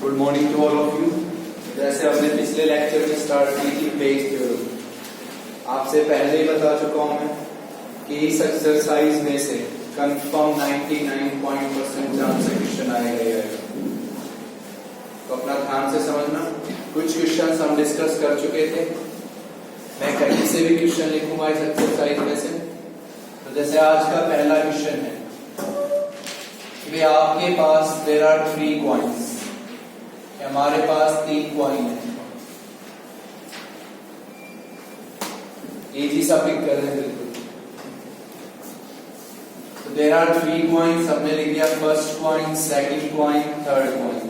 Good morning to all of you. जैसे हमने पिछले लेक्चर में स्टार्ट की थी बेस थ्योरम, आपसे पहले ही बता चुका हूं मैं कि इस एक्सरसाइज में से कंफर्म 99% चांस से क्वेश्चन आएगा ही आएगा। तो अपना ध्यान से समझना। कुछ क्वेश्चन हम डिस्कस कर चुके थे, मैं कहीं से भी क्वेश्चन लिखूंगा इस एक्सरसाइज में से। तो जैसे आज का पहला क्वेश्चन है कि आपके पास देयर आर 3 कॉइन्स, हमारे पास 3 कॉइन है। इजी सा पिक कर रहे हैं बिल्कुल। तो देयर आर 3 कॉइन्स, हमने लिख दिया first coin, second coin, third coin.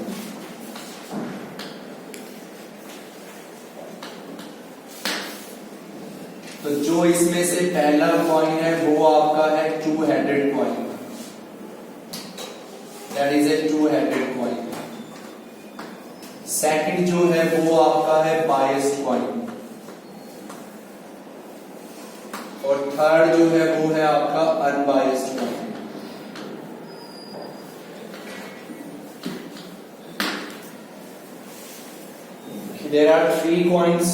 तो जो इसमें से पहला कॉइन है वो आपका है two headed coin, that is a two headed coin. Second जो है वो आपका है बायस्ड कॉइन, और थर्ड जो है वो है आपका unbiased coin. There are 3 coins,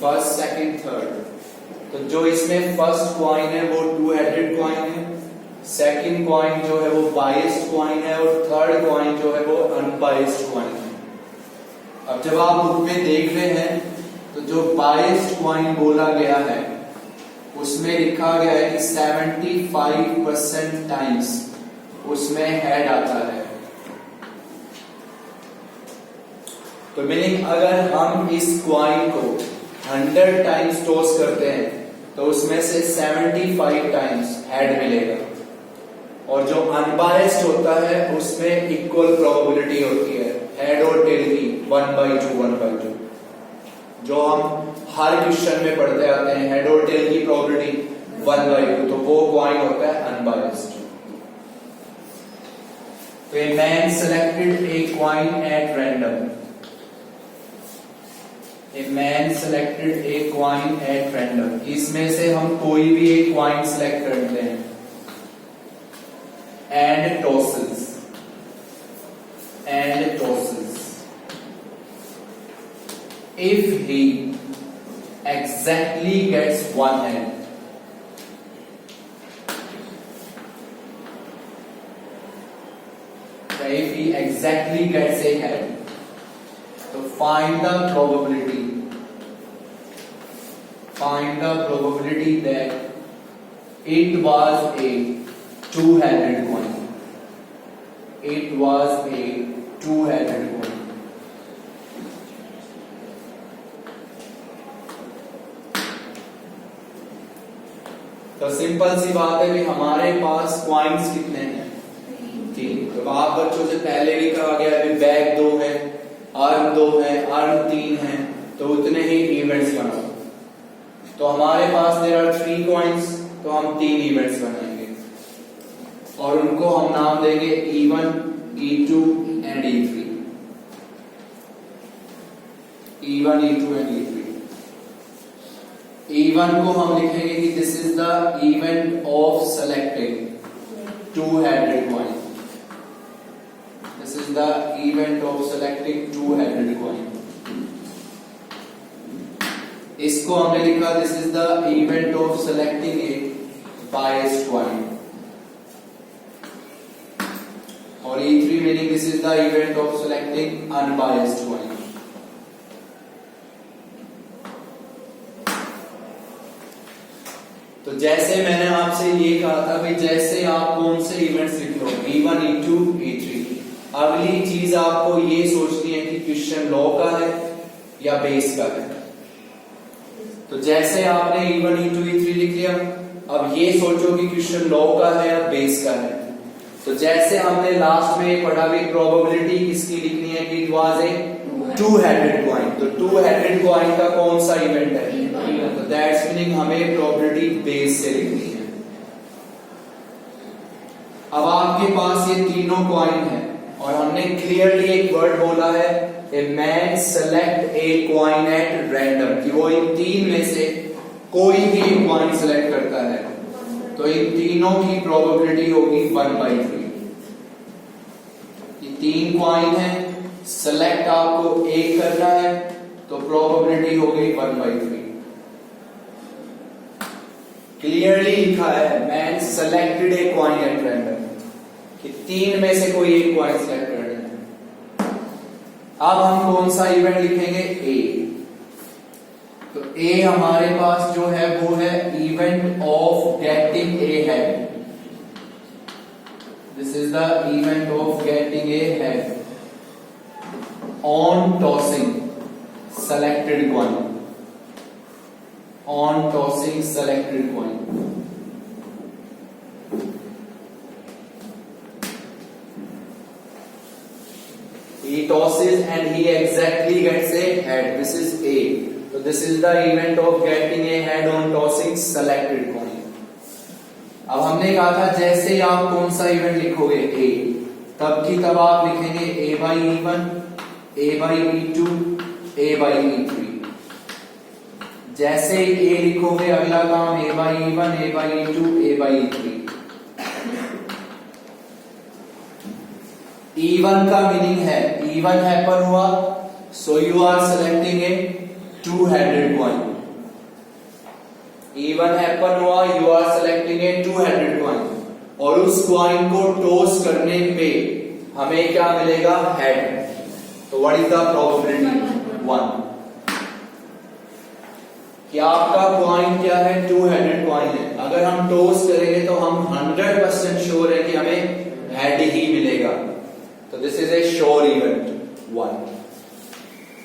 first, second, third. तो जो इसमें फर्स्ट कॉइन है वो 2-हेडेड कॉइन है, सेकंड कॉइन जो है वो बायस्ड कॉइन है, और थर्ड कॉइन जो है वो अनबायस्ड कॉइन है। अब जब आप बुक में देख रहे हैं तो जो बायस्ड कॉइन बोला गया है उसमें लिखा गया है कि 75% टाइम्स उसमें हेड आता है। तो मीनिंग अगर हम इस कॉइन को 100 टाइम्स टॉस करते हैं तो उसमें से 75 टाइम्स हेड मिलेगा, और जो अनबायस्ड होता है उसमें इक्वल प्रोबेबिलिटी होती है हेड और टेल की 1/2। जो हम हर क्वेश्चन में पढ़ते आते हैं, हेड और टेल की प्रोबेबिलिटी 1/2, तो वो कॉइन होता है अनबायस्ड। तो a man selected a coin at random, a man selected a coin at random. इसमें से हम कोई भी एक कॉइन सेलेक्ट करते हैं and tosses, if he exactly gets one head, if he exactly gets a head, so find the probability that it was a 2-headed coin. It was a 2-headed coin. तो simple सी बात है कि हमारे पास coins कितने हैं? 3। तो आप बच्चों से पहले भी कहा गया है बैग 2 है, आर्म 2 है, आर्म 3 है, तो उतने ही इवेंट्स बनाओ। तो हमारे पास देयर आर 3 कॉइन्स, तो हम 3 इवेंट्स बनाएंगे और उनको हम नाम देंगे E1, E2 and E3। E1, E2 and E3। E1 को हम लिखेंगे कि this is the event of selecting two headed coin. This is the event of selecting two headed coin. इसको हमने लिखा this is the event of selecting a biased coin, और E3 meaning this is the event of selecting unbiased coin. तो जैसे मैंने आपसे ये कहा था कि जैसे आप कौन से इवेंट्स लिख लो E1, E2, E3, अगली चीज आपको ये सोचनी है कि क्वेश्चन लॉ का है या बेस का है। तो जैसे आपने E1, E2, E3 लिख लिया, अब ये सोचो कि क्वेश्चन लॉ का है या बेस का है। तो जैसे हमने लास्ट में पढ़ा कि प्रोबेबिलिटी किसकी लिखनी है कि it was a two headed coin. तो 2-हेडेड कॉइन का कौन सा इवेंट है? तो दैट्स मीनिंग हमें प्रोबेबिलिटी बेस से लिखनी है। अब आपके पास ये तीनों कॉइन है और हमने क्लियरली एक वर्ड बोला है a man select a coin at random, कि वो इन 3 में से कोई भी एक कॉइन सेलेक्ट करता है। तो इन तीनों की प्रोबेबिलिटी होगी 1/3। ये 3 कॉइन है, सेलेक्ट आपको A करना है तो प्रोबेबिलिटी हो गई 1/3। क्लियरली लिखा है man selected a coin at random कि 3 में से कोई एक कॉइन सेलेक्ट करना है। अब हम कौन सा इवेंट लिखेंगे? A। तो A हमारे पास जो है वो है event of getting a head. This is the event of getting a head on tossing selected coin, on tossing selected coin। He tosses and he exactly gets a head, this is A। so this is the event of getting a head on tossing selected coin। अब हमने कहा था जैसे ही आप कौन सा event लिखोगे A, तब की तब आप लिखेंगे A by E1, A by E2, A by E3। जैसे ही A लिखोगे अगला काम A by E1, A by E2, A by E3। E1 का मीनिंग है E1 हैपन हुआ, so you are selecting a two-headed coin। E1 happen हुआ, you are selecting a two-headed coin। और उस कॉइन को टॉस करने पे हमें क्या मिलेगा? हेड। तो व्हाट इज द प्रोबेबिलिटी? 1। कि आपका कॉइन क्या है? टू हेडेड कॉइन है। अगर हम टॉस करेंगे तो हम 100% श्योर है कि हमें हेड ही मिलेगा। तो this is a sure event 1।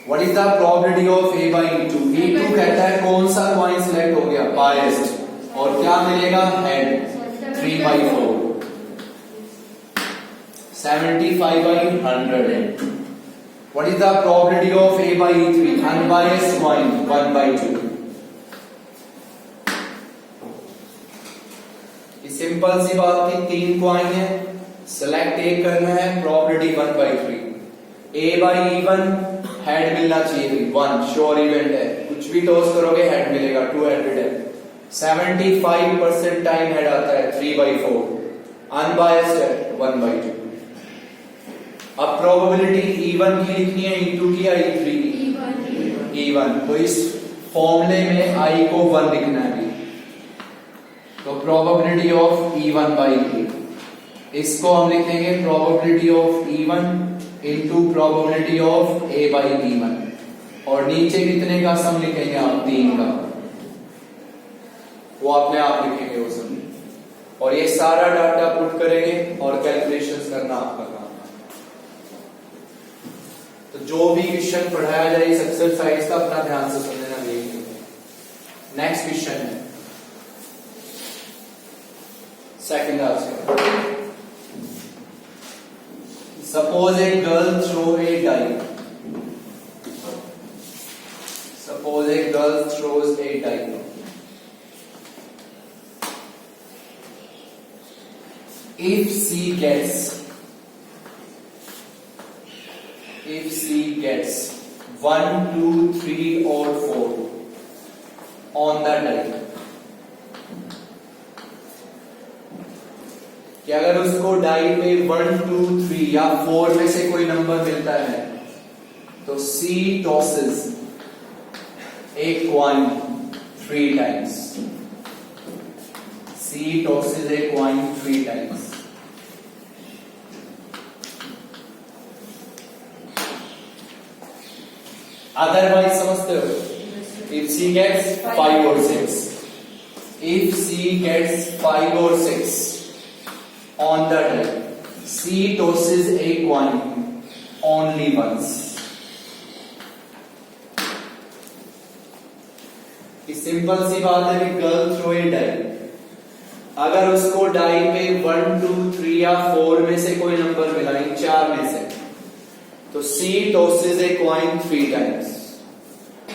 What is the probability of A by E2? E2 कहता है कौन सा कॉइन सिलेक्ट हो गया? बायस्ड। और क्या मिलेगा? Head 3/4। 75 by 100। What is the probability of A by E3? Unbiased coin 1/2। Simple सी बात थी, 3 कॉइन है, सेलेक्ट एक करना है, probability 1/3। A by E1 head मिलना चाहिए 1, श्योर इवेंट है, कुछ भी टॉस करोगे हेड मिलेगा, 200 है। 75% टाइम हेड आता है 3/4। अनबायस्ड है 1/2। अब प्रोबेबिलिटी E1 की लिखनी है, E2 की या E3 की? E1। तो इस फॉर्मूले में I को 1 लिखना है। तो probability of E1 by A, इसको हम लिखेंगे probability of E1 into probability of A by E1। और नीचे कितने का सम लिखेंगे आप? 3 का। वो अपने आप लिखेंगे वो सम। और ये सारा डाटा पुट करेंगे और कैलकुलेशंस करना आपका काम। तो जो भी क्वेश्चन पढ़ाया जाए इस एक्सरसाइज का अपना ध्यान से समझना देखेंगे। नेक्स्ट क्वेश्चन है second answer. Suppose a girl throw a die. Suppose a girl throws a die. If she gets 1, 2, 3 or 4 on the die, कि अगर उसको डाई पे 1, 2, 3 या 4 में से कोई नंबर मिलता है तो she tosses a coin 3 times। she tosses a coin 3 times। Otherwise समझते हो? If she gets 5 or 6, if she gets 5 or 6 on the die, she tosses a coin only once। Simple सी बात है कि गर्ल थ्रो ए डाई, अगर उसको die पे 1, 2, 3 या 4 में से कोई नंबर मिला, इन 4 में से, तो she tosses a coin 3 times।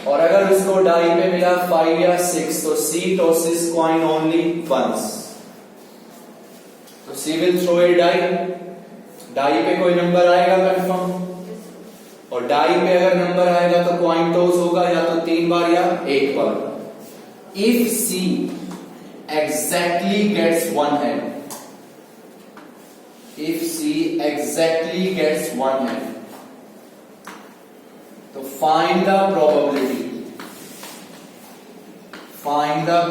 और अगर उसको डाई पे मिला 5 या 6 तो she tosses coin only once। तो she will throw a die। Die पे कोई नंबर आएगा कंफर्म, और डाई पे अगर नंबर आएगा तो कॉइन टॉस होगा या तो 3 बार या 1 बार। If she exactly gets one head, if she exactly gets one head, तो find the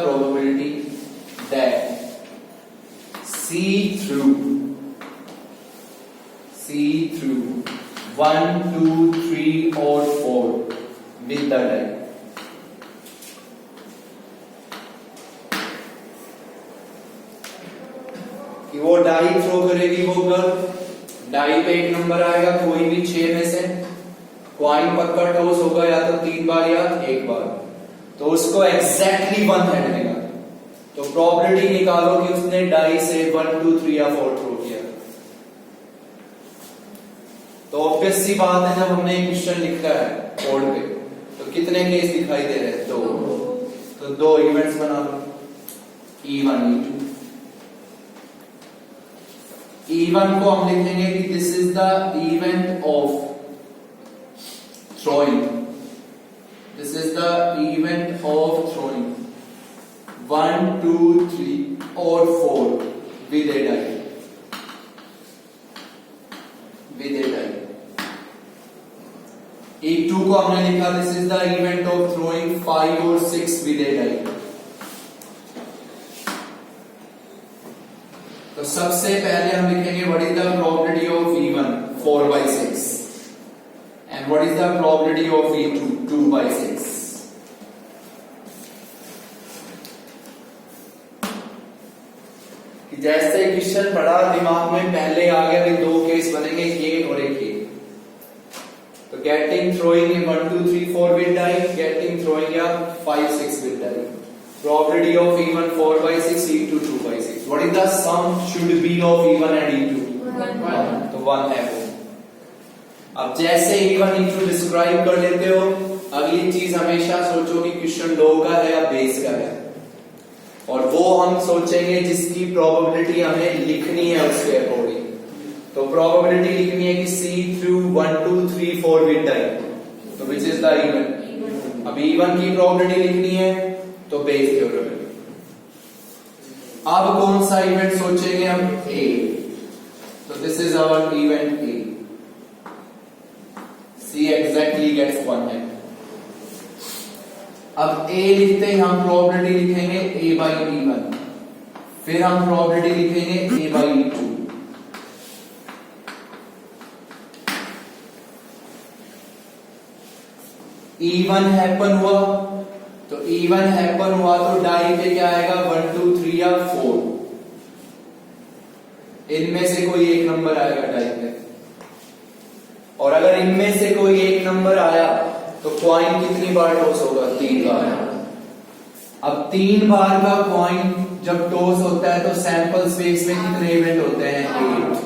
probability that see through 1, 2, 3 or 4 with the die. कि वो डाई थ्रो करेगी वो गर्ल, डाई पे एक नंबर आएगा कोई भी 6 में से, क्वाइन पक्का टॉस होगा या तो 3 बार या 1 बार, तो उसको एग्जैक्टली 1 हेड मिला। तो प्रोबेबिलिटी निकालो कि उसने डाई से 1, 2, 3 या 4 थ्रो किया। तो ऑब्वियस सी बात है, जब हमने एक क्वेश्चन लिखा है बोर्ड पे तो कितने केस दिखाई दे रहे हैं? 2। तो 2 इवेंट्स बना लो, E1 E2। E1 को हम लिखेंगे कि this is the event of throwing, this is the event of throwing 1, 2, 3 or 4 with a die, E2 को हमने लिखा this is the event of throwing 5 or 6 with a die। तो सबसे पहले हम लिखेंगे what is the probability of E1 4/6 and what is the probability of E2 2/6। कि जैसे क्वेश्चन पढ़ा दिमाग में पहले आ गया कि 2 केस बनेंगे, ये और एक ये। तो getting throwing 1, 2, 3, 4 with die, getting throwing या 5, 6 with die। Probability of E1 4/6, E2 2/6। What is the sum should be of E1 and E2? 1। तो 1 है वो। अब जैसे E1 E2 डिस्क्राइब कर लेते हो, अगली चीज हमेशा सोचो कि क्वेश्चन लो का है या बेस का है, और वो हम सोचेंगे जिसकी प्रोबेबिलिटी हमें लिखनी है उसके अकॉर्डिंग। तो प्रोबेबिलिटी लिखनी है कि सी थ्रू 1, 2, 3, 4 विद डाई, तो विच इज द इवन। अब E1 की प्रोबेबिलिटी लिखनी है तो बेस थ्योरम। अब कौन सा इवेंट सोचेंगे हम? A। तो this is our event A। C exactly gets 1 है। अब A लिखते ही हम प्रोबेबिलिटी लिखेंगे A/E1, फिर हम प्रोबेबिलिटी लिखेंगे A/E2। E1 हैपन हुआ, तो E1 हैपन हुआ तो डाई पे क्या आएगा? 1, 2, 3 या 4, इनमें से कोई एक नंबर आएगा डाई पे। और अगर इनमें से कोई एक नंबर आया तो कॉइन कितनी बार टॉस होगा? 3 बार। अब 3 बार का कॉइन जब टॉस होता है तो सैंपल स्पेस में कितने इवेंट होते हैं? 8।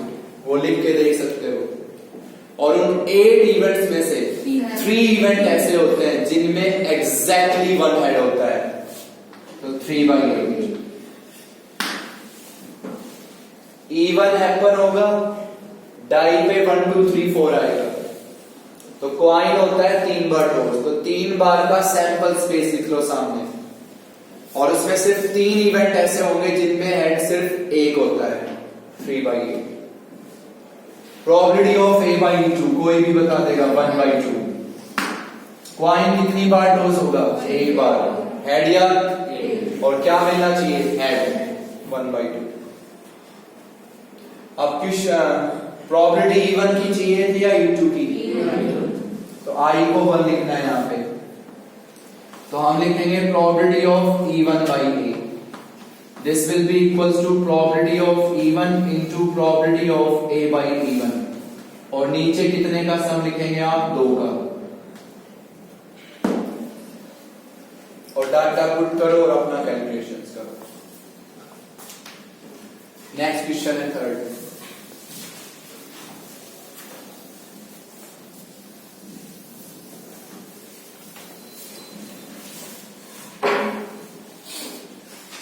वो लिख के देख सकते हो। और उन 8 इवेंट्स में से 3 इवेंट ऐसे होते हैं जिनमें एग्जैक्टली 1 हेड होता है, तो 3/8। E1 हैपन होगा, डाई पे 1, 2, 3, 4 आएगा, तो कॉइन होता है 3 बार टॉस, तो 3 बार का सैंपल स्पेस लिख लो सामने, और उसमें सिर्फ 3 इवेंट ऐसे होंगे जिनमें हेड सिर्फ 1 होता है, 3/8। प्रोबेबिलिटी ऑफ A/E2 कोई भी बता देगा 1/2। कॉइन कितनी बार टॉस होगा? 1 बार। हेड या और क्या मिलना चाहिए? हेड 1/2। अब क्वेश्चन प्रोबेबिलिटी E1 की चाहिए थी या E2 की? तो I को 1 लिखना है यहां पे, तो हम लिखेंगे probability of E1/A। This will be equals to probability of E1 into probability of A/E1, और नीचे कितने का सम लिखेंगे आप? 2 का। और डाटा पुट करो और अपना कैलकुलेशंस करो। नेक्स्ट क्वेश्चन है 3rd।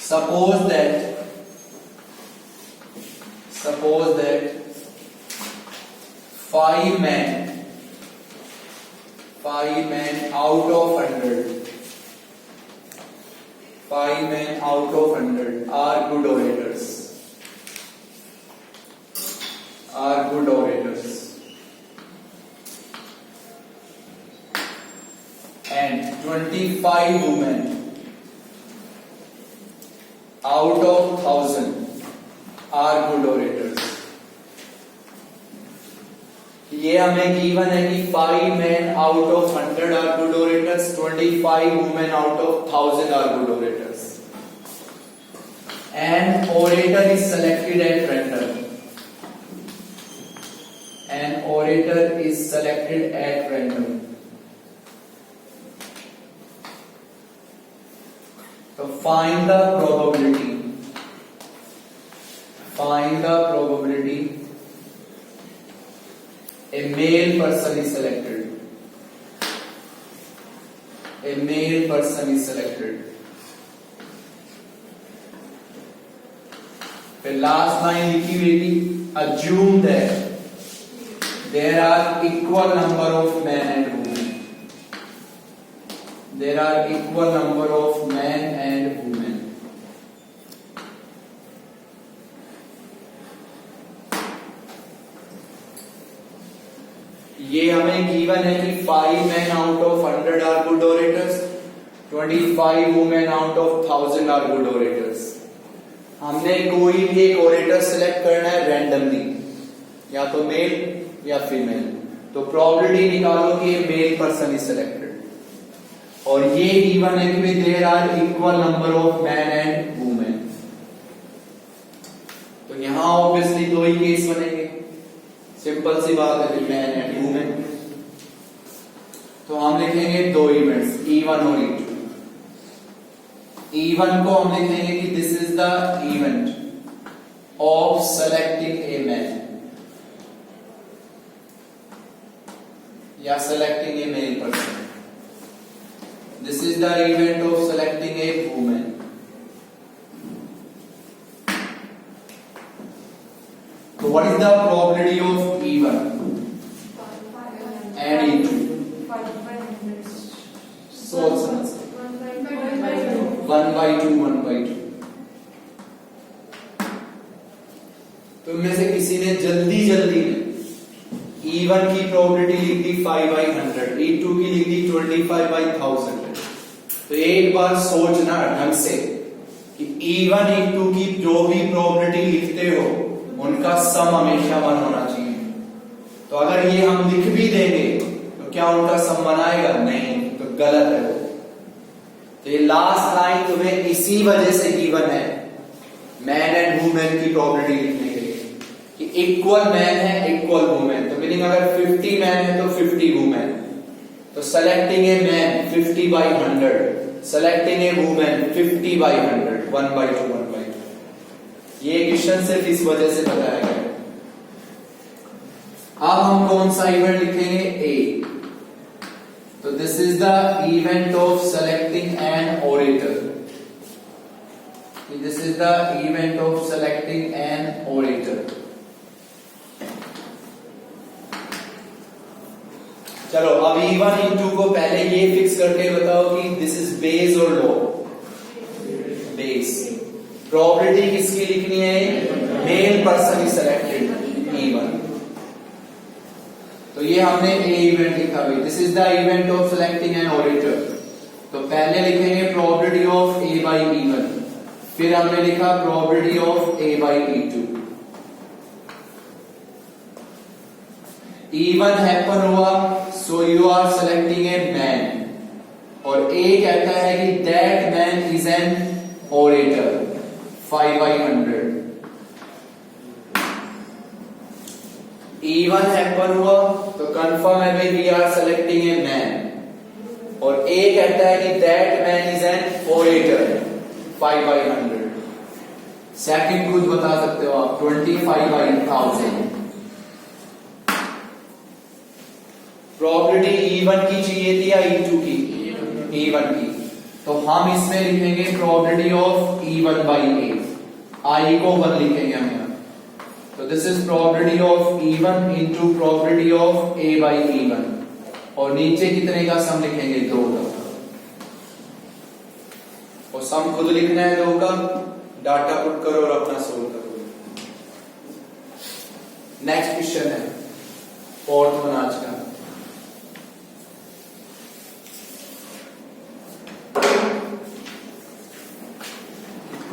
Suppose that 5 men out of 100 are good orators. and 25 women out of 1000 are good orators. ये हमें गिवन है कि 5 men out of 100 are good orators, 25 women out of 1000 are good orators. An orator is selected at random. An orator is selected at random. So find the probability. Find the probability a male person is selected. A male person is selected. फिर last line लिखी हुई थी, assume that there are equal number of men and women. There are equal number of men and women. ये हमें given है कि 5 men out of 100 are good orators, 25 women out of 1000 are good orators. हमने कोई भी एक orator select करना है रैंडमली, या तो मेल या फीमेल. तो प्रोबेबिलिटी निकालो कि ये मेल पर्सन इज सिलेक्टेड, और ये गिवन है कि there are equal number of man and women. तो यहां ऑब्वियसली दो ही केस बनेंगे, सिंपल सी बात है, मैन एंड वुमेन. तो हम लिखेंगे दो इवेंट्स, E1 और E2. E1 को हम लिखेंगे कि this is the event of selecting a man या selecting a male person. This is the event of selecting a women. So what is the probability of E1 and E2? So what's the answer? 1 by 2, 1 by 2. तो इनमें से किसी ने जल्दी में E1 की probability लिख दी 5 by 100, E2 की लिख दी 25 by 1000. तो एक बार सोचना ढंग से कि E1 E2 की जो भी प्रोबेबिलिटी लिखते हो उनका सम हमेशा 1 होना चाहिए. तो अगर ये हम लिख भी देंगे तो क्या उनका सम 1 आएगा? नहीं, तो गलत है वो. तो ये लास्ट लाइन तुम्हें इसी वजह से गिवन है मैन एंड वुमेन की प्रोबेबिलिटी लिखने के लिए कि इक्वल मैन है इक्वल वुमेन. तो मीनिंग अगर 50 मैन है तो 50 वुमेन. तो selecting a man 50 by 100, selecting a women 50 by 100, 1 by 2, 1 by 2. ये क्वेश्चन सिर्फ इस वजह से बताया गया. अब हम कौन सा इवेंट लिखेंगे? ए. तो this is the event of selecting an orator. This is the event of selecting an orator. चलो अब E1 E2 को पहले ये फिक्स करके बताओ कि दिस इज बेस और लो. बेस. प्रोबेबिलिटी किसकी लिखनी है? Male person is selected, E1. तो ये हमने ए इवेंट लिखा हुई. This is the event of selecting an orator. तो पहले लिखेंगे probability of A by E1, फिर हमने लिखा probability of A by E2. E1 happen हुआ, so you are selecting a man, और ए कहता है कि that man is an orator 5 by 100. E1 happen हुआ तो कंफर्म है भाई we are selecting a man, और ए कहता है कि that man is an orator 5 by 100. Second खुद बता सकते हो आप, 25 by 1000. प्रोबेबिलिटी E1 की चाहिए थी या E2 की? E1 की. तो हम इसमें लिखेंगे probability of E1 by A. I को 1 लिखेंगे हम यहाँ. तो this is probability of E1 into probability of A by E1, और नीचे कितने का सम लिखेंगे? 2 का. और सम खुद लिखना है 2 का. डाटा पुट करो और अपना सोल्व करो. नेक्स्ट क्वेश्चन है 4th वन आज का.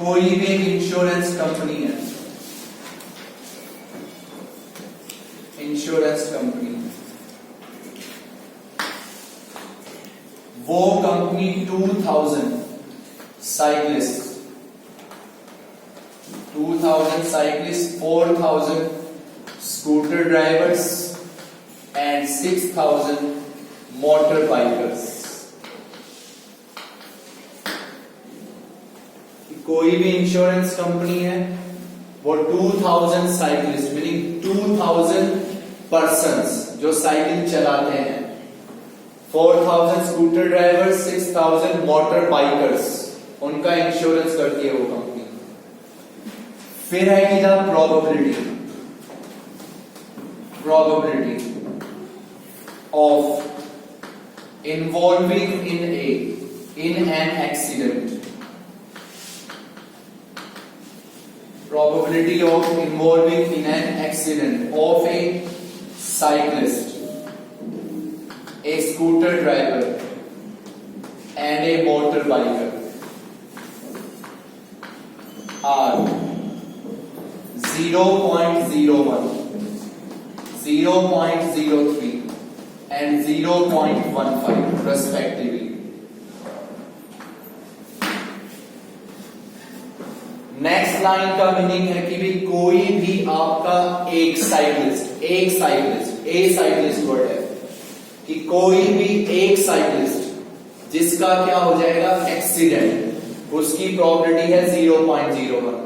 कोई भी इंश्योरेंस कंपनी है, इंश्योरेंस कंपनी, वो company 2000 cyclist, 4000 scooter drivers and 6000 motor bikers. कोई भी इंश्योरेंस कंपनी है, वो 2000 साइकिलिस्ट मीनिंग 2000 पर्सन्स जो साइकिल चलाते हैं, 4000 स्कूटर ड्राइवर्स, 6000 मोटर बाइकर्स, उनका इंश्योरेंस करती है वो कंपनी। फिर है कि the probability of involving in an accident, probability of involving in an accident of a cyclist, a scooter driver and a motorbiker are 0.01, 0.03 and 0.15 respectively. Next line का meaning है कि भी कोई भी आपका एक साइकिलिस्ट ए साइकिलिस्ट वर्ड है कि कोई भी एक साइकिलिस्ट जिसका क्या हो जाएगा एक्सीडेंट, उसकी प्रोबेबिलिटी है 0.01।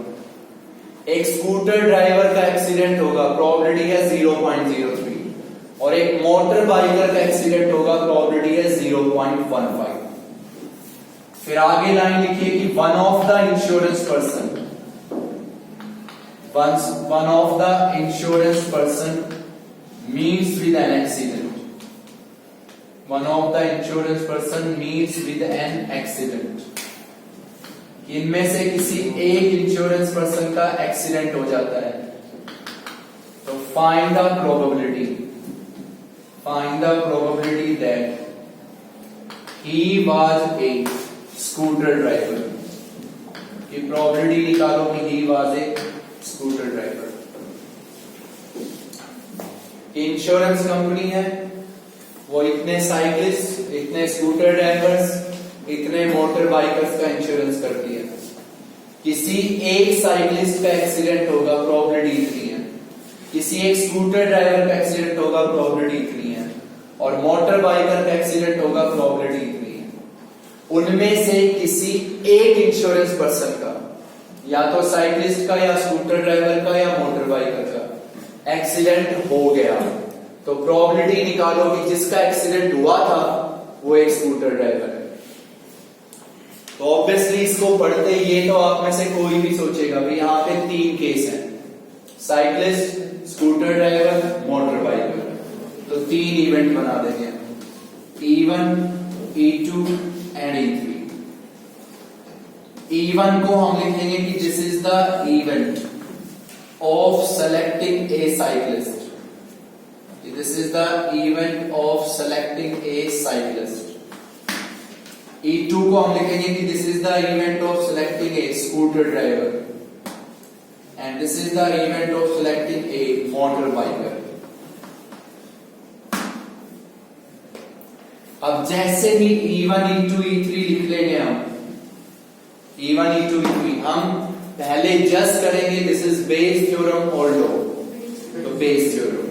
एक स्कूटर ड्राइवर का एक्सीडेंट होगा, प्रोबेबिलिटी है 0.03 और एक मोटर बाइकर का एक्सीडेंट होगा, प्रोबेबिलिटी है 0.15। फिर आगे लाइन लिखिए कि one of the insurance person meets with an accident, one of the insurance person meets with an accident, इनमें से किसी एक इंश्योरेंस पर्सन का एक्सीडेंट हो जाता है, तो find the probability that he was a scooter driver, की प्रोबेबिलिटी निकालो कि he was a scooter driver. Insurance company है, वो इतने साइकिलिस्ट, इतने स्कूटर ड्राइवर्स, इतने मोटर बाइकर्स का इंश्योरेंस करती है। किसी एक साइकिलिस्ट का एक्सीडेंट होगा, प्रोबेबिलिटी इतनी है, किसी एक स्कूटर ड्राइवर का एक्सीडेंट होगा, प्रोबेबिलिटी इतनी है, और मोटर बाइकर का एक्सीडेंट होगा, प्रोबेबिलिटी इतनी है। उनमें से किसी एक इंश्योरेंस पर्सन का, या तो साइकिलिस्ट का या स्कूटर ड्राइवर का या मोटर बाइकर का एक्सीडेंट हो गया, तो प्रोबेबिलिटी निकालो कि जिसका एक्सीडेंट हुआ था वो एक स्कूटर ड्राइवर है। तो ऑब्वियसली इसको पढ़ते ये तो आप में से कोई भी सोचेगा भाई यहाँ पे 3 केस हैं, cyclist, scooter driver, motor biker, तो 3 इवेंट बना देंगे, E1, E2 and E3। E1 को हम लिखेंगे कि this is the event of selecting a cyclist, this is the event of selecting a cyclist. E2 को हम लिखेंगे कि this is the event of selecting a scooter driver and this is the event of selecting A motor biker. अब जैसे ही E1, E2, E3 लिख लेंगे हम, E1, E2, E3 हम पहले जस्ट करेंगे दिस इज बेस थ्योरम और लो, तो बेस थ्योरम,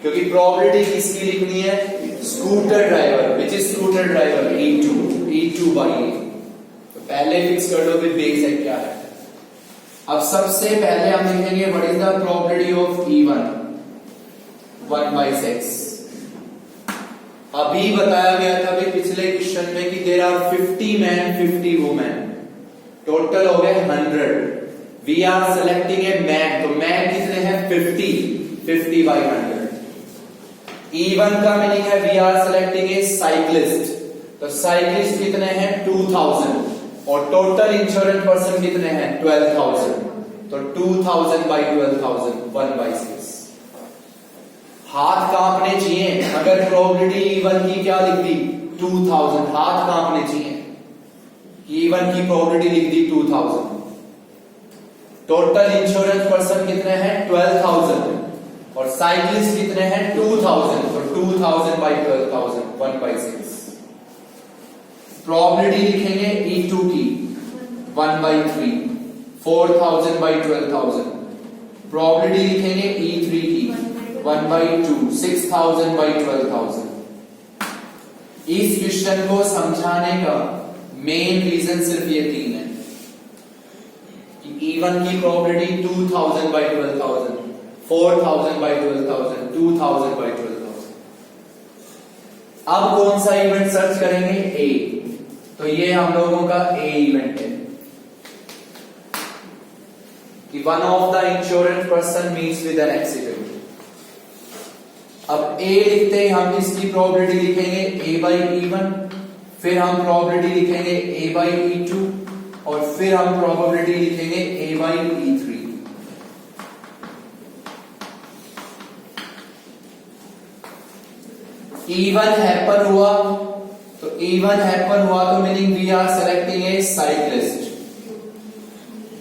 क्योंकि प्रोबेबिलिटी किसकी लिखनी है, scooter driver, which is scooter driver E2 by A, तो पहले फिक्स कर लो कि बेस है क्या है। अब सबसे पहले हम लिखेंगे what is the probability of E1, 1/6। अभी बताया गया था भी पिछले क्वेश्चन में कि there are 50 man 50 women, total हो गए 100। We are selecting a man, तो मैन कितने हैं 50/100। E1 का मीनिंग है we are selecting a cyclist, तो साइकिलिस्ट कितने हैं 2000 और टोटल इंश्योरेंस पर्सन कितने हैं 12,000, तो 2000/12,000 1/6। हाथ कांपने चाहिए अगर प्रोबेबिलिटी E1 की क्या लिख दी 2000, हाथ कांपने चाहिए, E1 की प्रोबेबिलिटी लिख दी 2000। टोटल इंश्योरेंस पर्सन कितने हैं 12,000 और साइकिलिस्ट कितने हैं 2,000, तो 2,000 बाई 12,000 1/6। प्रोबेबिलिटी लिखेंगे E2 की 1/3, 4,000 बाई 12,000। प्रोबेबिलिटी लिखेंगे E3 की 1/2, 6,000 बाई 12,000। इस क्वेश्चन को समझाने का मेन रीजन सिर्फ ये 3 है कि E1 की प्रोबेबिलिटी 2,000 बाई 12,000, 4,000 बाई 12,000, 2,000 बाई 12,000। अब कौन सा इवेंट सर्च करेंगे A, तो ये हम लोगों का A इवेंट है कि one of the insurance person meets with an accident. अब A लिखते हैं हम, इसकी प्रोबेबिलिटी लिखेंगे A बाई E1, फिर हम प्रोबेबिलिटी लिखेंगे A बाई E2 और फिर हम प्रोबेबिलिटी लिखेंगे A by E3। E1 happen हुआ तो E1 हैपन हुआ तो meaning we are selecting a cyclist,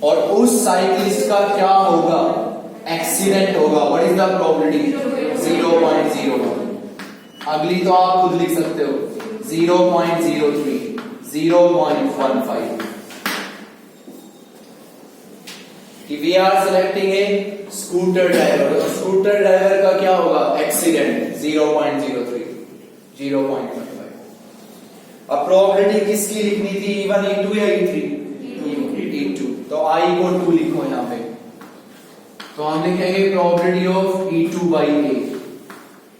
और उस साइक्लिस्ट का क्या होगा एक्सीडेंट होगा। What is the probability 0.01। अगली तो आप खुद लिख सकते हो 0.03, 0.15 कि we are selecting a scooter driver, तो स्कूटर ड्राइवर का क्या होगा एक्सीडेंट 0.03, 0.15। अब प्रोबेबिलिटी किसकी लिखनी थी E1 E2 या E3 E2, तो I को 2 लिखो यहां पे, तो हम लिखेंगे probability of E2 by A,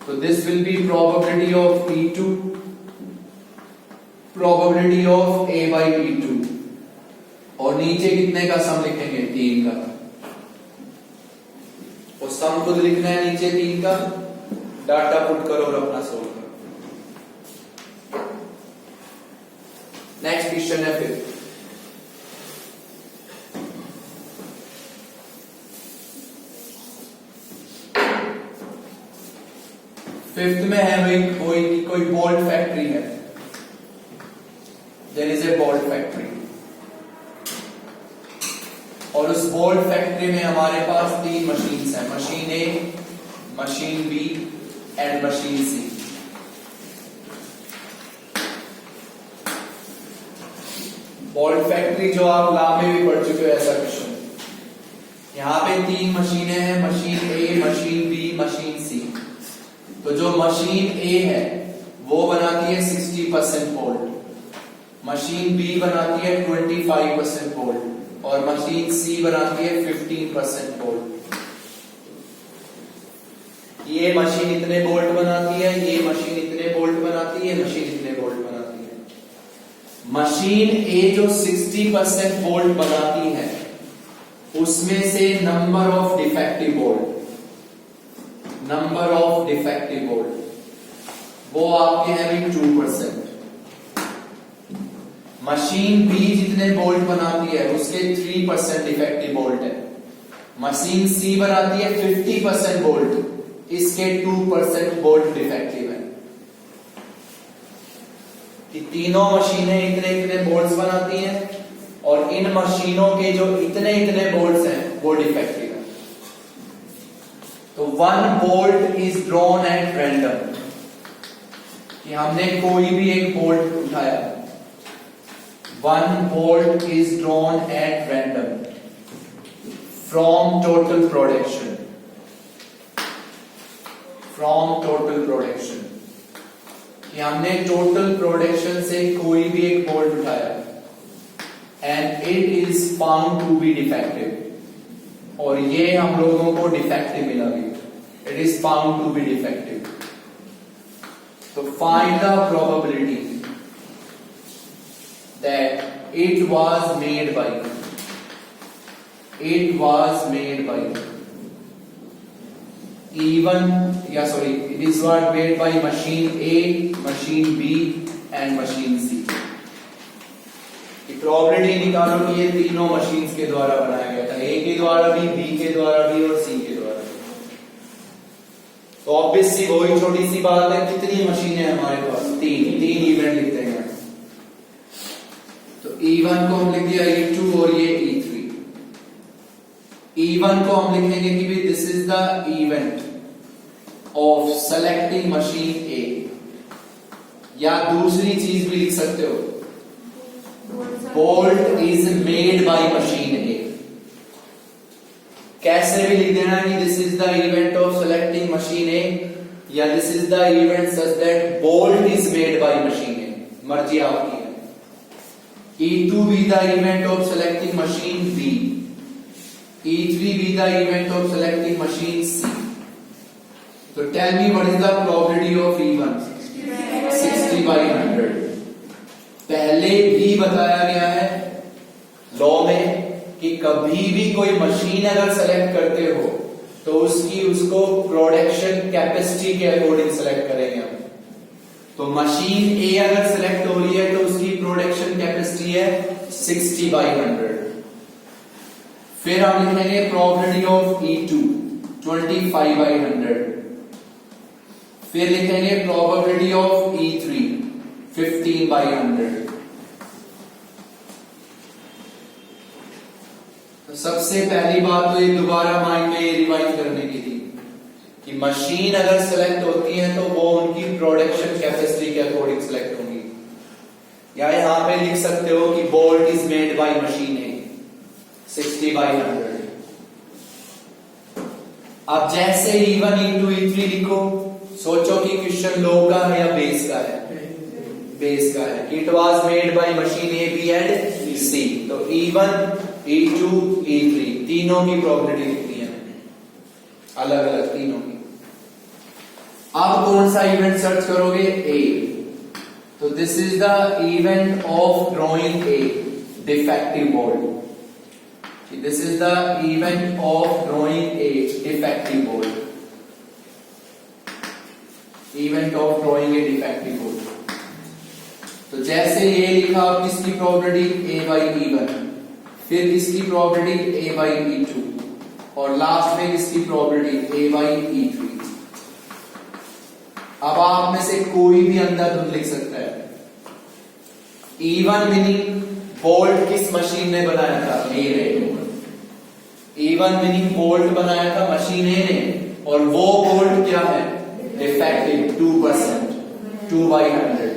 तो this will B probability of E2, probability of A by E2, और नीचे कितने का सम लिखेंगे 3 का, और सम खुद लिखना है नीचे 3 का, डाटा पुट करो और अपना सोल्व करो। नेक्स्ट क्वेश्चन है फिर फिफ्थ में है कोई बोल्ट फैक्ट्री है, there is a bolt factory, और उस बोल्ट फैक्ट्री में हमारे पास 3 मशीन्स हैं, machine A, machine B and machine C. Bolt factory जो आप लॉ में भी पढ़ चुके हो ऐसा क्वेश्चन। यहां पे 3 मशीनें हैं, machine A, machine B, machine सी। तो जो मशीन ए है वो बनाती है 60% बोल्ट, मशीन बी बनाती है 25% बोल्ट, और मशीन सी बनाती है 15% बोल्ट। ये मशीन इतने बोल्ट बनाती है, ये मशीन इतने बोल्ट बनाती है, ये मशीन इतने बोल्ट बनाती है। मशीन ए जो 60% बोल्ट बनाती है उसमें से नंबर ऑफ डिफेक्टिव बोल्ट वो आपके हैं भी 2%। मशीन बी जितने बोल्ट बनाती है उसके 3% डिफेक्टिव बोल्ट है। मशीन सी बनाती है 50% बोल्ट, इसके 2% बोल्ट डिफेक्टिव है। कि तीनों मशीनें इतने इतने बोल्ट्स बनाती हैं और इन मशीनों के जो इतने इतने बोल्ट्स हैं वो डिफेक्टिव है। तो 1 bolt is drawn at random, कि हमने कोई भी एक बोल्ट उठाया, 1 bolt is drawn at random from total production, कि हमने टोटल प्रोडक्शन से कोई भी एक बोल्ट उठाया and it is found to be defective, और ये हम लोगों को डिफेक्टिव मिला भी, it is found to be defective. तो find the probability that it was made by E1, it is what made by machine A, machine B and machine C। Probability निकालो कि ये तीनों मशीन्स के द्वारा बनाया गया था, A के द्वारा भी, B के द्वारा भी और C के द्वारा भी। तो ऑब्वियसली वही छोटी सी बात है, कितनी मशीनें हमारे पास 3 इवेंट लिखते हैं। तो E1 को हम लिख दिया E2 और ये E3। E1 को हम लिखेंगे कि भी this is the event of selecting machine A, या दूसरी चीज भी लिख सकते हो, bolt is made by machine A. कैसे भी लिख देना कि this is the event of selecting machine A, या this is the event such that bolt is made by machine A, मर्जी आपकी है। E2 be the event of selecting machine B, E3 be the event of selecting machine C. So tell me what is the probability of E1? 60/100। पहले भी बताया गया है law में कि कभी भी कोई मशीन अगर सेलेक्ट करते हो तो उसको प्रोडक्शन कैपेसिटी के अकॉर्डिंग सेलेक्ट करेंगे हम। तो मशीन ए अगर सेलेक्ट हो रही है तो उसकी प्रोडक्शन कैपेसिटी है 60/100। फिर हम लिखेंगे प्रोबेबिलिटी ऑफ E2 25/100। फिर लिखेंगे प्रोबेबिलिटी ऑफ E3 15/100। तो सबसे पहली बात तो ये दोबारा माइंड में रिवाइज करने की थी कि मशीन अगर सेलेक्ट होती है तो वो उनकी प्रोडक्शन कैपेसिटी के अकॉर्डिंग सेलेक्ट होंगी, या यहां पे लिख सकते हो कि bolt is made by machine A 60/100। अब जैसे E1 E2 E3 लिखो, सोचो कि क्वेश्चन लो का है या बेस का है, बेस का है। It was made by machine A B and C, तो E1 E2 E3 तीनों की प्रोबेबिलिटी लिखनी है अलग अलग, तीनों की। अब कौन सा इवेंट सर्च करोगे? ए। तो this is the event of drawing a defective bolt, this is the event of drawing a defective bolt, event of drawing a defective bolt. तो जैसे ये लिखा, अब किसकी प्रोबेबिलिटी A/E1, फिर इसकी प्रोबेबिलिटी A/E2, और लास्ट में इसकी प्रोबेबिलिटी A/E3। अब आप में से कोई भी अंधाधुंध लिख सकता है। E1 मीनिंग बोल्ट किस मशीन ने बनाया था? ए ने। E1 मीनिंग बोल्ट बनाया था मशीन ए ने, और वो बोल्ट क्या है? डिफेक्टिव 2%, 2/100।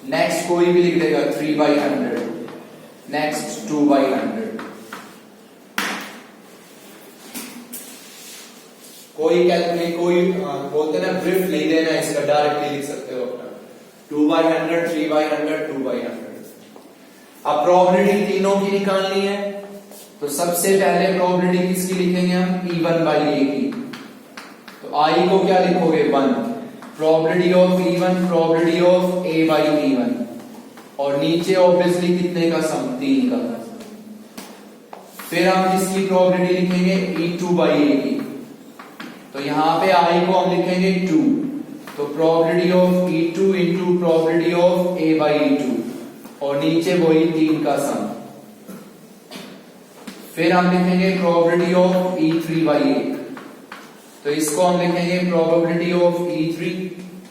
नेक्स्ट कोई भी लिख देगा 3/100, नेक्स्ट 2/100। कोई कैलकुलेट, कोई बोलते ना ब्रीफ नहीं देना, इसका डायरेक्टली लिख सकते हो अपना 2/100, 3/100, 2/100। अब प्रोबेबिलिटी तीनों की निकालनी है, तो सबसे पहले प्रोबेबिलिटी किसकी लिखेंगे हम? E1/A की। तो I को क्या लिखोगे? 1। Probability of E1, probability of A/E1, और नीचे ऑब्वियसली कितने का सम? 3 का। फिर हम किसकी प्रोबेबिलिटी लिखेंगे? E2/A की। तो यहां पे I को हम लिखेंगे 2, तो probability of E2 into probability of A/E2, और नीचे वही 3 का सम। फिर हम लिखेंगे प्रोबेबिलिटी ऑफ E3/A, तो इसको हम लिखेंगे प्रोबेबिलिटी ऑफ E3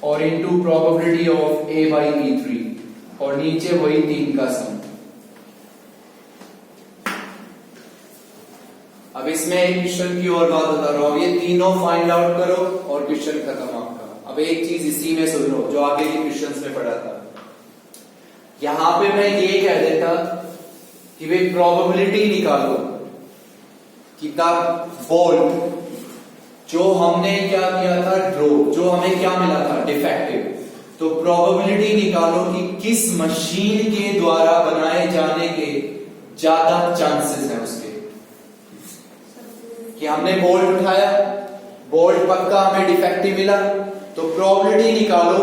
और इंटू प्रोबेबिलिटी ऑफ A/E3, और नीचे वही 3 का सम। अब इसमें एक क्वेश्चन की और बात बता रहा हूं, ये तीनों फाइंड आउट करो और क्वेश्चन खत्म आपका। अब एक चीज इसी में सुन लो जो आगे के क्वेश्चंस में पढ़ा था। यहां पे मैं ये कह देता कि भाई प्रोबेबिलिटी निकालो कि तब बोल्ट जो हमने क्या किया था, ड्रॉ, जो हमें क्या मिला था? डिफेक्टिव। तो प्रोबेबिलिटी निकालो कि किस मशीन के द्वारा बनाए जाने के ज्यादा चांसेस हैं उसके, कि हमने बोल्ट उठाया, बोल्ट पक्का हमें डिफेक्टिव मिला, तो प्रोबेबिलिटी निकालो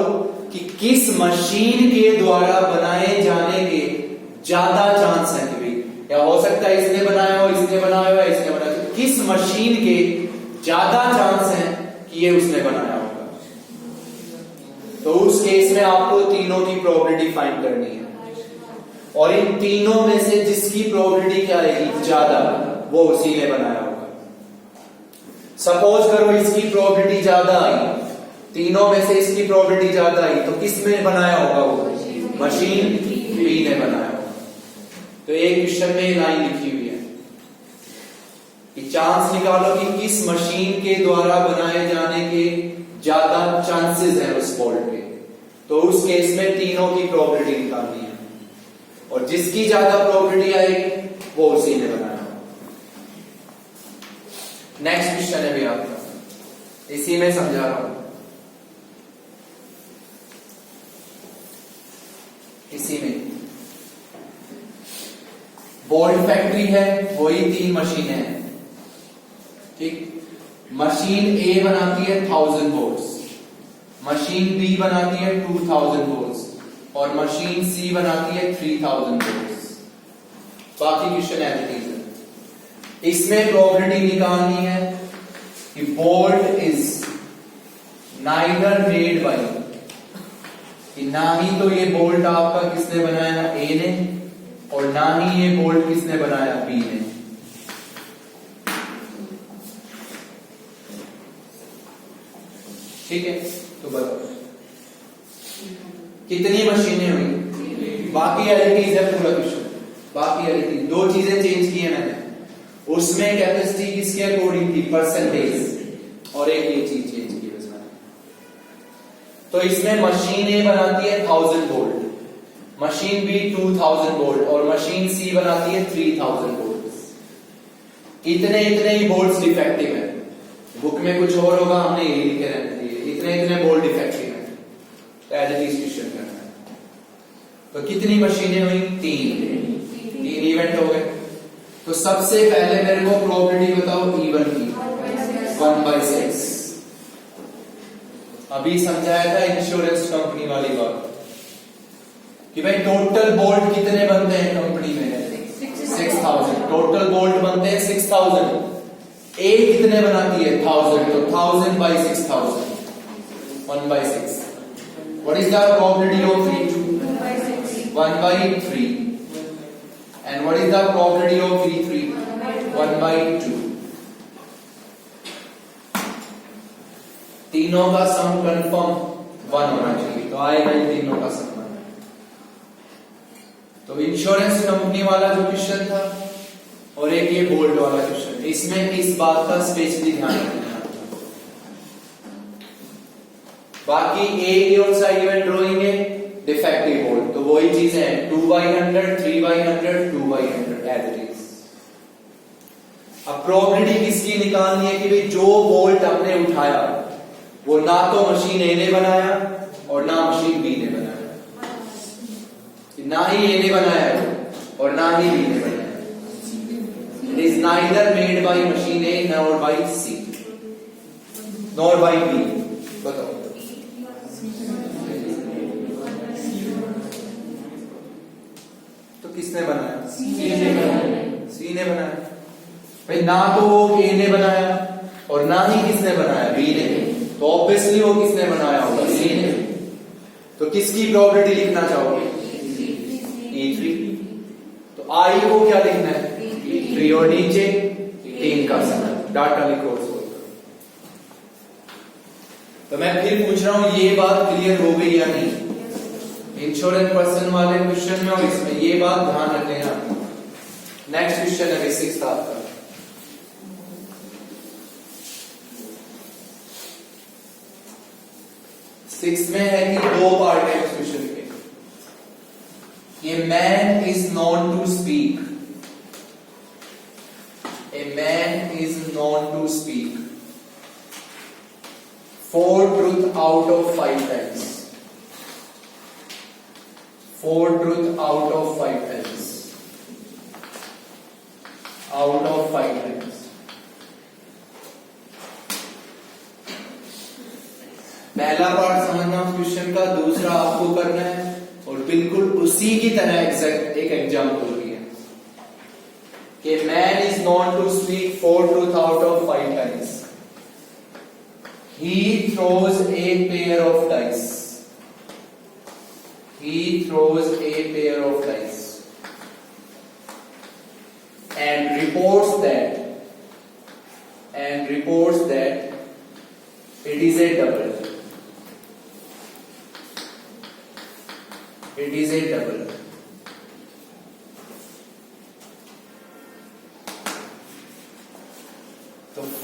कि किस मशीन के द्वारा बनाए जाने के ज्यादा चांस हैं। कि भाई या हो सकता है इसने बनाया हो, इसने बनाया हो, इसने बनाया हो, किस मशीन के ज्यादा चांस हैं कि ये उसने बनाया होगा। तो उस केस में आपको तीनों की प्रोबेबिलिटी फाइंड करनी है, और इन तीनों में से जिसकी प्रोबेबिलिटी क्या रहेगी? ज्यादा, वो उसी ने बनाया होगा। सपोज करो इसकी प्रोबेबिलिटी ज्यादा आई, तीनों में से इसकी प्रोबेबिलिटी ज्यादा आई, तो किसने बनाया होगा? वो मशीन बी ने बनाया होगा। तो एक क्वेश्चन में लाइन लिखी हुई है। कि चांस निकालो कि किस मशीन के द्वारा बनाए जाने के ज्यादा चांसेस हैं उस बोल्ट के। तो उस केस में तीनों की प्रोबेबिलिटी निकालनी है और जिसकी ज्यादा प्रोबेबिलिटी आएगी वो उसी ने बनाया। नेक्स्ट क्वेश्चन है भी आपका, इसी में समझा रहा हूं, इसी में बोल्ट फैक्ट्री है, वही 3 मशीनें हैं, ठीक। मशीन ए बनाती है 1000 बोल्ट्स, मशीन बी बनाती है 2000 बोल्ट्स और मशीन सी बनाती है 3000 बोल्ट्स। बाकी क्वेश्चन एज है। इसमें प्रोबेबिलिटी निकालनी है कि bolt is neither made bye, कि ना ही तो ये बोल्ट आपका किसने बनाया, ए ने, और ना ही ये बोल्ट किसने बनाया, बी ने। ठीक है, तो बताओ कितनी मशीनें हुई। बाकी एलिटीज है पूरा क्वेश्चन, बाकी एलिटीज 2 चीजें चेंज की है मैंने। उसमें कैपेसिटी किसके अकॉर्डिंग थी, परसेंटेज, और एक ये चीज चेंज की बस मैंने। तो इसमें मशीन ए बनाती है 1000 वोल्ट, मशीन बी 2000 वोल्ट और मशीन सी बनाती है 3000 वोल्ट। इतने ही बोल्ट्स डिफेक्टिव है। बुक में कुछ और होगा, हमने ये लिखे रहने दिए, इतने बोल्ट डिफेक्टिव है, तो एज इट इज क्वेश्चन करना है। तो कितनी मशीनें हुई, 3 इवेंट हो गए। तो सबसे पहले मेरे को प्रोबेबिलिटी बताओ इवन की, 1/6। अभी समझाया था इंश्योरेंस कंपनी वाली बात कि भाई टोटल बोल्ट कितने बनते हैं कंपनी में, 6000 टोटल बोल्ट बनते हैं 6000। ए कितने बनाती है, 1000, तो 1000/6000, 1/6। What is the probability of 1/3। And what is the probability of V3? 1/2। तीनों का सम कंफर्म 1 होना चाहिए, तो आएगा इन तीनों का सम 1। तो इंश्योरेंस कंपनी वाला जो क्वेश्चन था और एक ये बोल्ट वाला क्वेश्चन, इसमें इस बात का स्पेशली ध्यान रखना। बाकी एक कौन सा इवेंट ड्रॉइंग है, डिफेक्टिव बोल्ट, तो वही चीजें हैं 2/100, 3/100, 2/100 एज इट इज। अब प्रोबेबिलिटी किसकी निकालनी है कि भाई जो बोल्ट आपने उठाया वो ना तो मशीन ए ने बनाया और ना मशीन बी ने बनाया, ना ही ए ने बनाया और ना ही बी ने बनाया। It is neither made by machine A nor by C nor by B. बताओ किसने बनाया, सी ने बनाया। भाई ना तो वो ए ने बनाया और ना ही किसने बनाया, बी ने, तो ऑब्वियसली वो किसने बनाया होगा, सी ने। तो किसकी प्रोबेबिलिटी लिखना चाहोगे, E3। तो आई को क्या लिखना है, 3 और नीचे 3 का सम, डाटा लिखो उसको। तो मैं फिर पूछ रहा हूं, ये बात क्लियर हो गई या नहीं, इंश्योरेंस पर्सन वाले क्वेश्चन में और इसमें ये बात ध्यान रख लेना। नेक्स्ट क्वेश्चन है 6 आपका, सिक्स में है कि 2 पार्ट है इस क्वेश्चन के। ये man is known to speak, a man is known to speak 4 truth out of 5 times, 4 truth out of 5 times, out of 5 times। पहला पार्ट समझना उस क्वेश्चन का, दूसरा आपको करना है और बिल्कुल उसी की तरह एग्जैक्ट एक एग्जांपल भी है कि man is known to speak 4 truth out of 5 times। He throws a pair of dice, he throws a pair of dice and reports that it is a double, it is a double।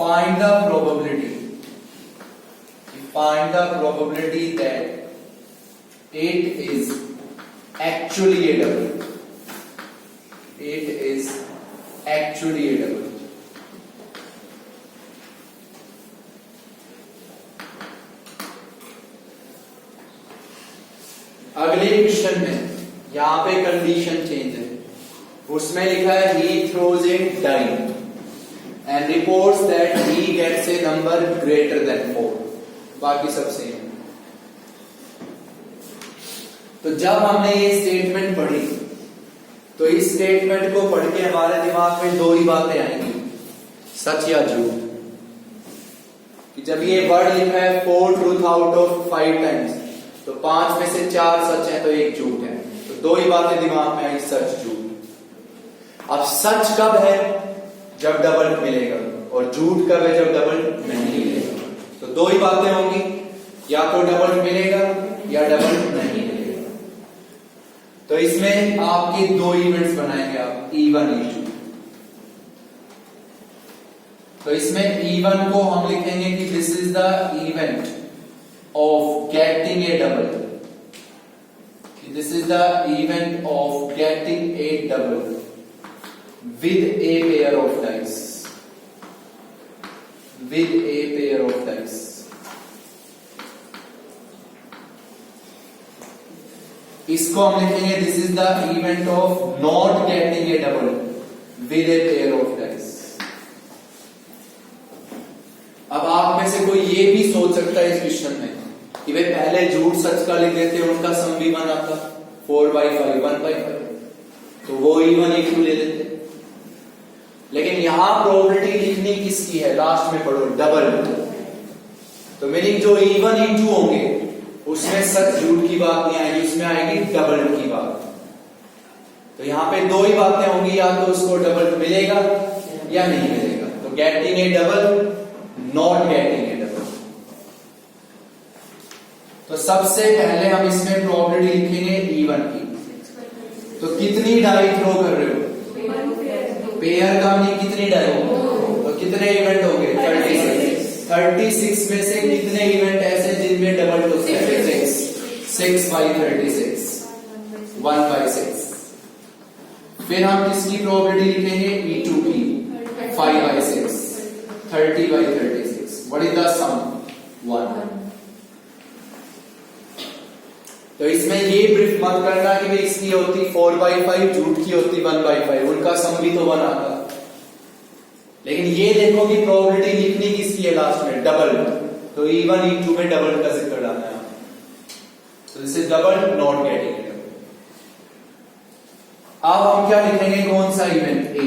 find the probability that it is actually a double. It is actually a double. अगले question में यहां पे condition change है, उसमें लिखा है he throws a die and reports that he gets a number greater than 4. बाकी सब सेम। तो जब हमने ये स्टेटमेंट पढ़ी तो इस स्टेटमेंट को पढ़ के हमारे दिमाग में दो ही बातें आएंगी, सच या झूठ। कि जब ये वर्ड लिखा है 4 ट्रूथ आउट ऑफ 5 टाइम्स, तो 5 में से 4 सच है तो एक झूठ है। तो दो ही बातें दिमाग में आई, सच झूठ। अब सच कब है? जब डबल मिलेगा, और झूठ कब है? जब डबल नहीं मिलेगा। तो दो ही बातें होंगी, या तो डबल मिलेगा या डबल नहीं मिलेगा। तो इसमें आपके दो इवेंट्स बनाएंगे आप, E1 E2। तो इसमें E1 को हम लिखेंगे कि this is the event of getting A double. This is the event of getting a double with a pair of dice. With a pair of dice. इसको हम लिखेंगे this is the event of not getting a double with a pair of dice. अब आप में से कोई ये भी सोच सकता है इस क्वेश्चन में कि वे पहले झूठ सच का लिख देते, उनका सम भी बना था 4/5 1/5, तो वो E1 E2 ले लेते। लेकिन यहां प्रोबेबिलिटी लिखनी किसकी है? लास्ट में पढ़ो, डबल। तो मीनिंग जो E1 E2 होंगे उसमें सच झूठ की बात नहीं आएगी, उसमें आएगी डबल की बात। तो यहां पे दो ही बातें होंगी, या तो उसको डबल मिलेगा या नहीं मिलेगा। तो getting A double, not getting A double. तो सबसे पहले हम इसमें प्रोबेबिलिटी लिखेंगे E1 की। तो कितनी डाई थ्रो कर रहे हो? पेयर का नहीं, कितनी डाई हो? तो कितने इवेंट होंगे? 36। 36 में से कितने इवेंट ऐसे जिनमें डबल टू 6/36 1/6। फिर हम किसकी प्रोबेबिलिटी लिखेंगे? E2 की 5/6 30/36। व्हाट इज द सम? 1। तो इसमें ये ब्रीफ मत करना कि भाई इसकी होती 4/5, झूठ की होती 1/5, उनका सम भी तो 1 आता। लेकिन ये देखो कि प्रोबेबिलिटी लिखनी किसकी है लास्ट में? डबल। तो E1 E2 में डबल का जिक्र डालना है। तो this is double, not getting it. अब हम क्या लिखेंगे? कौन सा इवेंट? A।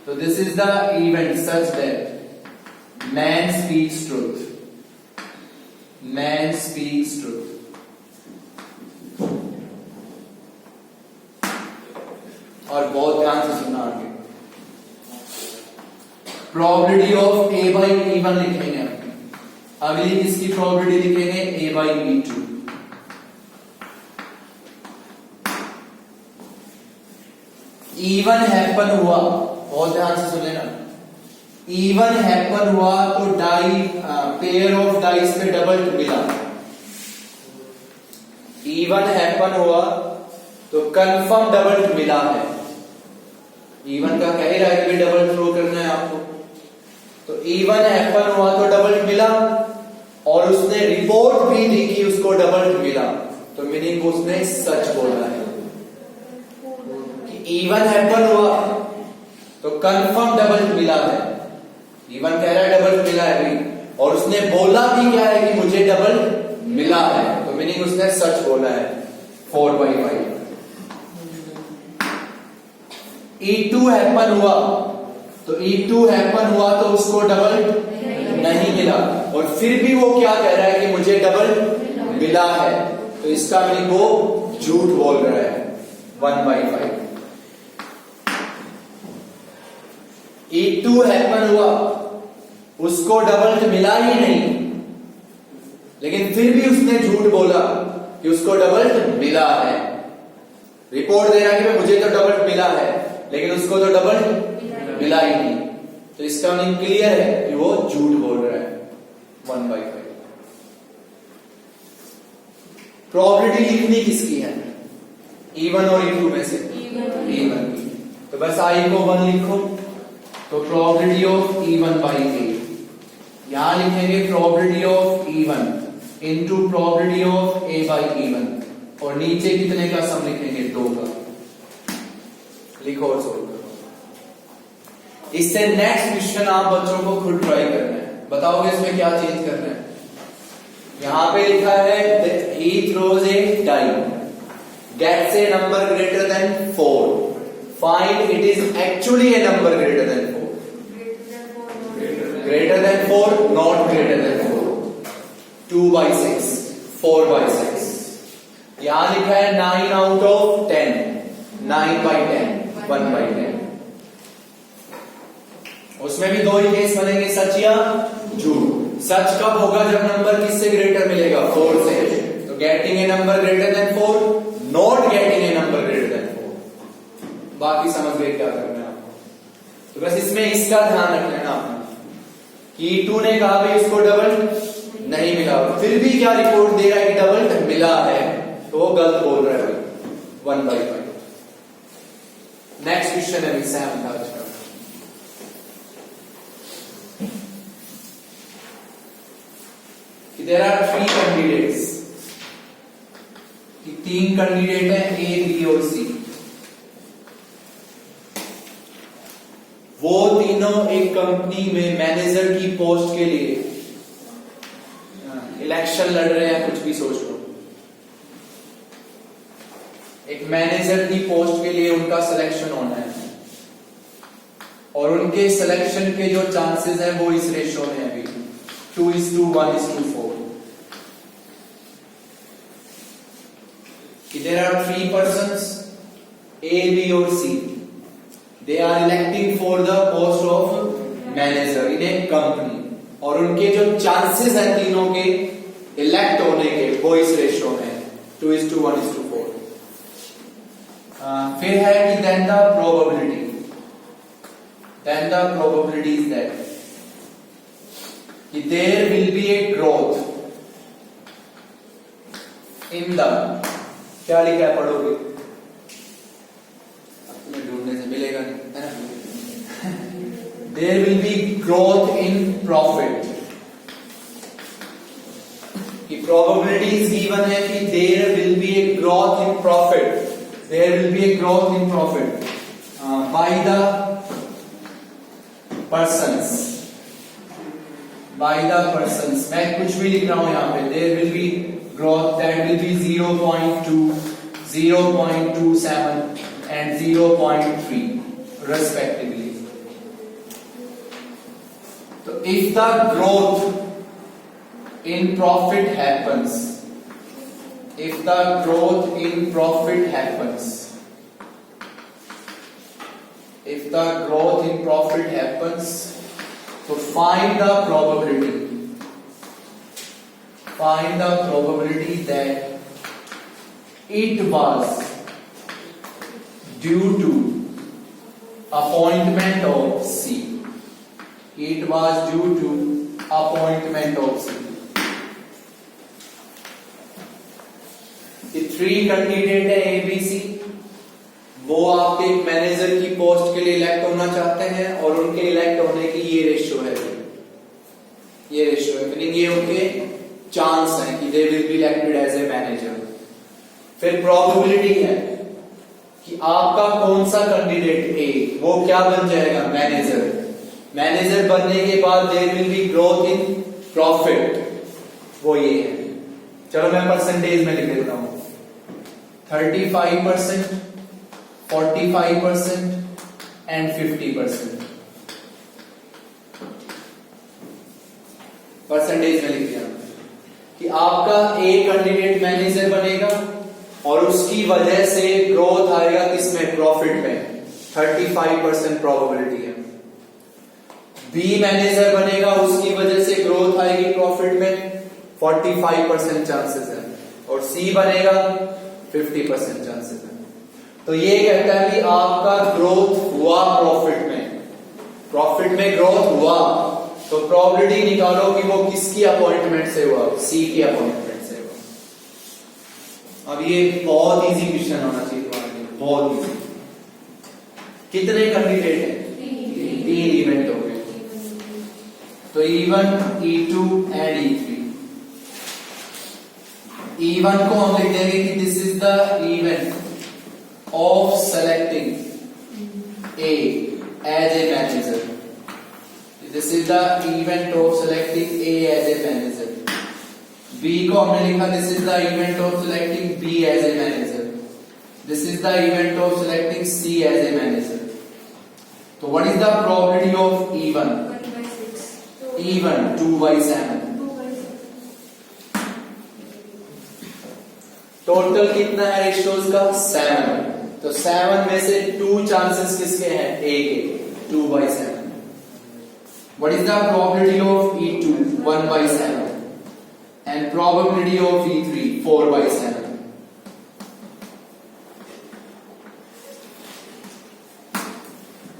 तो this is the event such that man speaks truth. Man speaks truth. और बहुत ध्यान से सुनना आगे। प्रोबेबिलिटी ऑफ A/E1 लिखेंगे। अगली किसकी प्रोबेबिलिटी लिखेंगे? A/E2। E1 हैपन हुआ, बहुत ध्यान से सुन लेना। E1 हैपन हुआ तो डाई पेयर ऑफ डाइस पे डबल मिला। E1 हैपन हुआ तो कंफर्म डबल मिला है। E1 का कह रहा है कि डबल थ्रो करना है आपको। तो E1 हैपन हुआ तो डबल मिला, और उसने रिपोर्ट भी दी कि उसको डबल मिला। तो मीनिंग उसने सच बोला है कि E1 हैपन हुआ तो कंफर्म डबल मिला है। E1 कह रहा है डबल मिला है भाई, और उसने बोला भी क्या है कि मुझे डबल मिला है। तो मीनिंग उसने सच बोला है 4/5। E2 हैपन हुआ तो E2 हैपन हुआ तो उसको डबल नहीं मिला, और फिर भी वो क्या कह रहा है कि मुझे डबल मिला है। तो इसका मीनिंग वो झूठ बोल रहा है 1/5। E2 हैपन हुआ, उसको डबल मिला ही नहीं, लेकिन फिर भी उसने झूठ बोला कि उसको डबल मिला है। रिपोर्ट दे रहा है कि मुझे तो डबल मिला है, लेकिन उसको तो डबल मिला ही नहीं। तो इसका मीनिंग क्लियर है कि वो झूठ बोल रहा है। 1/5 प्रोबेबिलिटी लिखनी किसकी है? E1 और E2 में से E1 की। तो बस I को 1 लिखो, तो प्रोबेबिलिटी ऑफ E1/A। यहां लिखेंगे probability of E1 into probability of A/E1, और नीचे कितने का सम लिखेंगे? 2 का। लिखो और सोल्व करो। इससे नेक्स्ट क्वेश्चन आप बच्चों को खुद ट्राई करना है। बताओगे इसमें क्या चेंज करना है? यहां पे लिखा है he throws a die, gets a number greater than 4, find it is actually a number greater than 4, greater than 4, not greater than 4, 2/6, 4/6। यहां लिखा है 9 out of 10, 9/10, 1/10। उसमें भी 2 ही केस बनेंगे, सच या झूठ। सच कब होगा? जब नंबर किससे ग्रेटर मिलेगा? 4 से। तो getting a number greater than 4, not getting a number greater than 4। बाकी समझ गए क्या करना है आपको? तो बस इसमें इसका ध्यान रख लेना आपने कि 2 ने कहा भाई इसको डबल नहीं मिला, फिर भी क्या रिपोर्ट दे रहा है कि डबल मिला है, तो वो गलत बोल रहा है भाई। 1/5। नेक्स्ट क्वेश्चन है सैम का। There are 3 candidates, 3 कैंडिडेट हैं A, B और C। वो तीनों एक कंपनी में मैनेजर की पोस्ट के लिए इलेक्शन लड़ रहे हैं, कुछ भी सोच लो। एक मैनेजर की पोस्ट के लिए उनका सिलेक्शन होना है, और उनके सिलेक्शन के जो चांसेस हैं वो इस रेशो में है अभी 2:1:4। There are 3 persons A, B और C. They are electing for the post of manager in a company, और उनके जो चांसेस हैं तीनों के इलेक्ट होने के वो इस रेशो में है 2:1:4। फिर है कि then the probability is that there will be a growth in the, क्या लिखा है पढ़ोगे? तुम्हें ढूंढने से मिलेगा नहीं, है ना? There will be growth in profit। कि probability is given है कि there will be a growth in profit, there will be a growth in profit by the persons, मैं कुछ भी लिख रहा हूं यहां पे। there will be growth that will be 0.2, 0.27 and 0.3 respectively। तो if the growth in profit happens, so find the probability that it was due to appointment of C। It was due to appointment of C। ये 3 candidate है A, B, C। वो आपके एक manager की post के लिए elect होना चाहते हैं, और उनके इलेक्ट होने की ये रेशियो है, मीनिंग ये उनके चांस है कि they will be elected as a manager. फिर प्रोबेबिलिटी है कि आपका कौन सा कैंडिडेट ए वो क्या बन जाएगा? मैनेजर बनने के बाद there will be growth in profit, वो ये है। चलो मैं परसेंटेज में लिख देता हूं 35%, 45% एंड 50%। परसेंटेज में लिख दिया कि आपका ए कैंडिडेट मैनेजर बनेगा, और उसकी वजह से ग्रोथ आएगा किसमें? प्रॉफिट में। 35% प्रोबेबिलिटी है। बी मैनेजर बनेगा, उसकी वजह से ग्रोथ आएगी प्रॉफिट में, 45% चांसेस है। और सी बनेगा 50% चांसेस है। तो ये कहता है कि आपका ग्रोथ हुआ प्रॉफिट में प्रॉफिट में ग्रोथ हुआ तो प्रोबेबिलिटी निकालो कि वो किसकी अपॉइंटमेंट से हुआ, सी की अपॉइंटमेंट से हुआ। अब ये बहुत इजी क्वेश्चन होना चाहिए तुम्हारे लिए, बहुत इजी। कितने कैंडिडेट हैं? 3 इवेंट हो गए, तो E1, E2 and E3। E1 को हम लिख देंगे कि this is the event of selecting A as a manager. This is the event of selecting A as a manager. B को हमने लिखा this is the event of selecting B as a manager. This is the event of selecting C as a manager. So what is the probability of E1? 1/6. E1 2/7. Total कितना है ratios का? 7। तो 7 में से 2 chances किसके हैं? A के, 2/7। What is the probability of E2? 1/7 and probability of E3 4/7.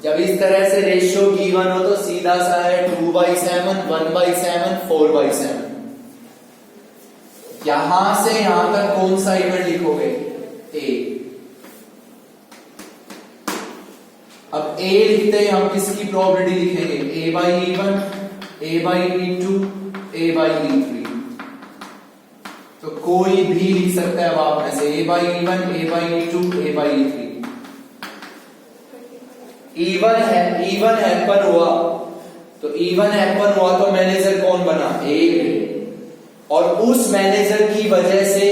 जब इस तरह से रेशियो गिवन हो तो सीधा सा है 2/7, 1/7, 4/7। यहां से यहां तक कौन सा इवेंट लिखोगे? A। अब A लिखते हैं हम, किसकी प्रोबेबिलिटी लिखेंगे? A/E1, A/E2, A/E3। तो कोई भी लिख सकता है अब आप में से, A/E1, A/E2, A/E3। E1 happen हुआ, तो E1 हैपन हुआ तो मैनेजर कौन बना? A। और उस मैनेजर की वजह से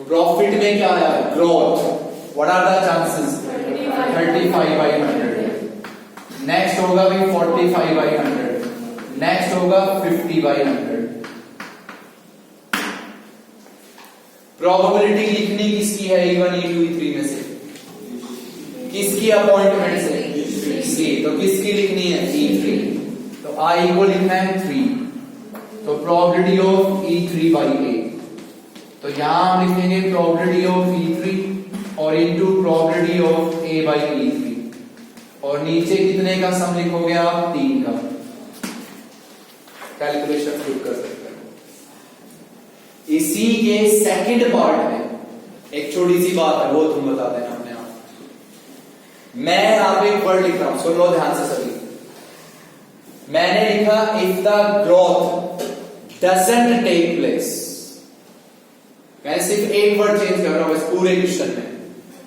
प्रॉफिट में क्या आया? Growth. What are the chances? 35/100। Next होगा भी 45/100। नेक्स्ट होगा 50/100। प्रोबेबिलिटी लिखनी किसकी है? E1, E2, E3 में से किसकी अपॉइंटमेंट से? सी। तो किसकी लिखनी है? E3। तो I को लिखना है 3। तो प्रोबेबिलिटी ऑफ E3/A। तो यहां हम लिखेंगे प्रोबेबिलिटी ऑफ E3 और इनटू प्रोबेबिलिटी ऑफ A/E3। और नीचे कितने का सम लिखोगे आप? 3 का। कैलकुलेशन शुरू कर सकते हैं। इसी के सेकंड पार्ट में एक छोटी सी बात है, वो तुम बता देना अपने आप। मैं यहां पे एक वर्ड लिख रहा हूं, सुन लो ध्यान से सभी। मैंने लिखा if the growth doesn't take place. मैं सिर्फ एक वर्ड चेंज कर रहा हूं इस पूरे क्वेश्चन में।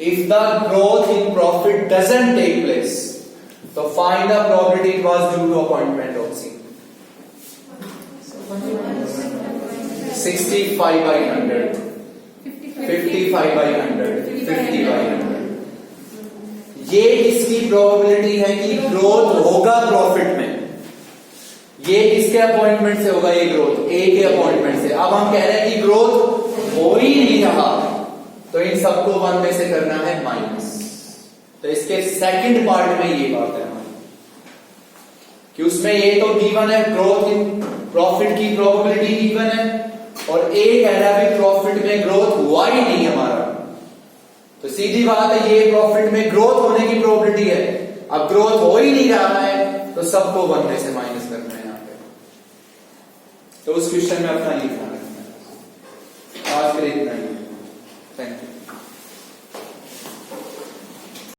If the growth in profit doesn't take place, तो find the probability it was due to appointment of C. 65/100, 55/100, 50/100। ये इसकी प्रोबेबिलिटी है कि ग्रोथ होगा प्रॉफिट में। ये किसके अपॉइंटमेंट से होगा? ये ग्रोथ A के अपॉइंटमेंट से। अब हम कह रहे हैं कि ग्रोथ हो ही नहीं रहा, तो इन सबको 1 में से करना है माइनस। तो इसके सेकंड पार्ट में ये बात है कि उसमें ये तो गिवन है, ग्रोथ इन प्रॉफिट की प्रोबेबिलिटी गिवन है, और A कह रहा है प्रॉफिट में ग्रोथ हुआ ही नहीं हमारा। तो सीधी बात है, ये प्रॉफिट में ग्रोथ होने की प्रोबेबिलिटी है। अब ग्रोथ हो ही नहीं रहा है, तो सबको 1 में से माइनस करना है यहां पे। तो उस क्वेश्चन में अपना ये ध्यान रखना है। आज के लिए इतना ही।